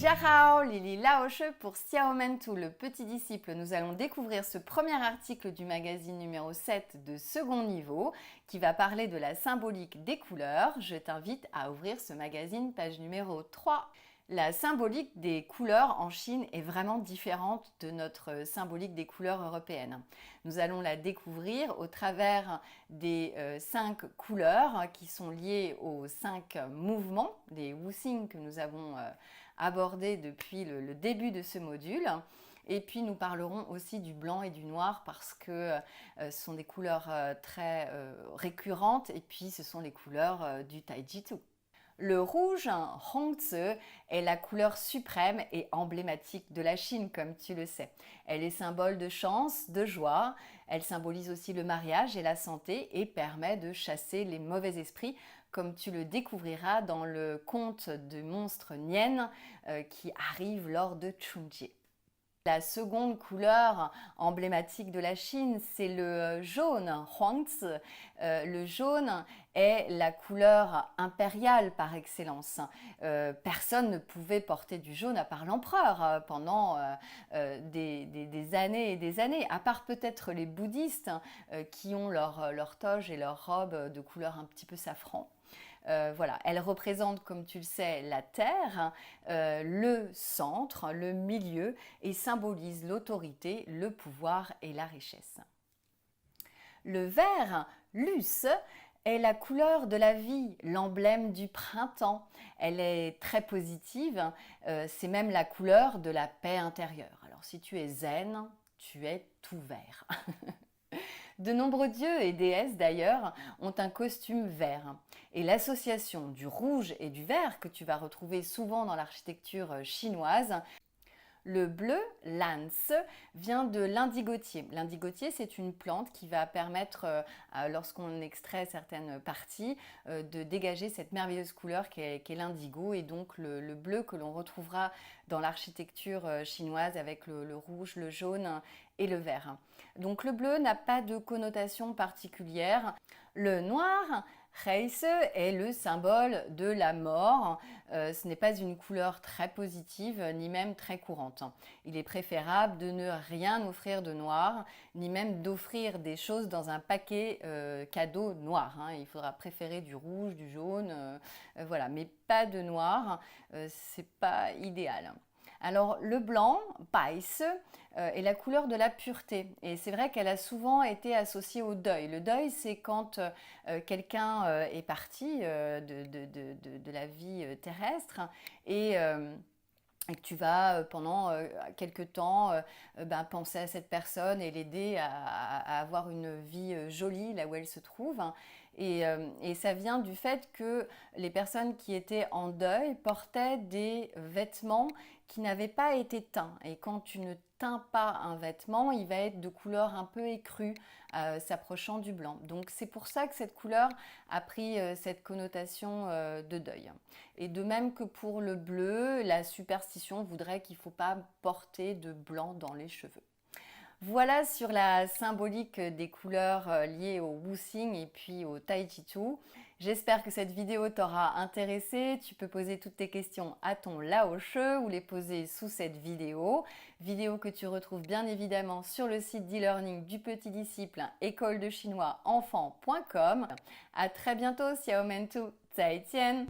Dajiahao, Lily Laoshe pour Xiaomentu, le petit disciple. Nous allons découvrir ce premier article du magazine numéro 7 de second niveau qui va parler de la symbolique des couleurs. Je t'invite à ouvrir ce magazine, page numéro 3. La symbolique des couleurs en Chine est vraiment différente de notre symbolique des couleurs européennes. Nous allons la découvrir au travers des 5 couleurs qui sont liées aux 5 mouvements, des wuxing que nous avons abordés depuis le début de ce module. Et puis nous parlerons aussi du blanc et du noir parce que ce sont des couleurs très récurrentes et puis ce sont les couleurs du Taijitu. Le rouge, Hongzi, est la couleur suprême et emblématique de la Chine, comme tu le sais. Elle est symbole de chance, de joie. Elle symbolise aussi le mariage et la santé et permet de chasser les mauvais esprits, comme tu le découvriras dans le conte du monstre Nian qui arrive lors de Chunjie. La seconde couleur emblématique de la Chine, c'est le jaune, Huangzi. Le jaune est la couleur impériale par excellence. Personne ne pouvait porter du jaune à part l'empereur pendant des années et des années, à part peut-être les bouddhistes qui ont leur toge et leur robe de couleur un petit peu safran. Voilà, elle représente, comme tu le sais, la terre, le centre, le milieu et symbolise l'autorité, le pouvoir et la richesse. Le vert, luce, est la couleur de la vie, l'emblème du printemps. Elle est très positive, c'est même la couleur de la paix intérieure. Alors si tu es zen, tu es tout vert. De nombreux dieux et déesses d'ailleurs ont un costume vert. Et l'association du rouge et du vert que tu vas retrouver souvent dans l'architecture chinoise, le bleu, lance, vient de l'indigotier. L'indigotier, c'est une plante qui va permettre, lorsqu'on extrait certaines parties, de dégager cette merveilleuse couleur qu'est l'indigo et donc le bleu que l'on retrouvera dans l'architecture chinoise avec le rouge, le jaune et le vert. Donc le bleu n'a pas de connotation particulière. Le noir, Reise, est le symbole de la mort. Ce n'est pas une couleur très positive, ni même très courante. Il est préférable de ne rien offrir de noir, ni même d'offrir des choses dans un paquet cadeau noir. Il faudra préférer du rouge, du jaune, voilà, mais pas de noir, c'est pas idéal. Alors le blanc, Bais, est la couleur de la pureté et c'est vrai qu'elle a souvent été associée au deuil. Le deuil, c'est quand quelqu'un est parti de la vie terrestre et que tu vas pendant quelque temps penser à cette personne et l'aider à avoir une vie jolie là où elle se trouve. Et ça vient du fait que les personnes qui étaient en deuil portaient des vêtements qui n'avaient pas été teints. Et quand tu ne teins pas un vêtement, il va être de couleur un peu écrue, s'approchant du blanc. Donc c'est pour ça que cette couleur a pris cette connotation de deuil. Et de même que pour le bleu, la superstition voudrait qu'il ne faut pas porter de blanc dans les cheveux. Voilà sur la symbolique des couleurs liées au wuxing et puis au Taijitu. J'espère que cette vidéo t'aura intéressé. Tu peux poser toutes tes questions à ton Laoshe ou les poser sous cette vidéo. Vidéo que tu retrouves bien évidemment sur le site d'e-learning du petit disciple écoledechinoisenfant.com. À très bientôt, Xiaomentu, 再见!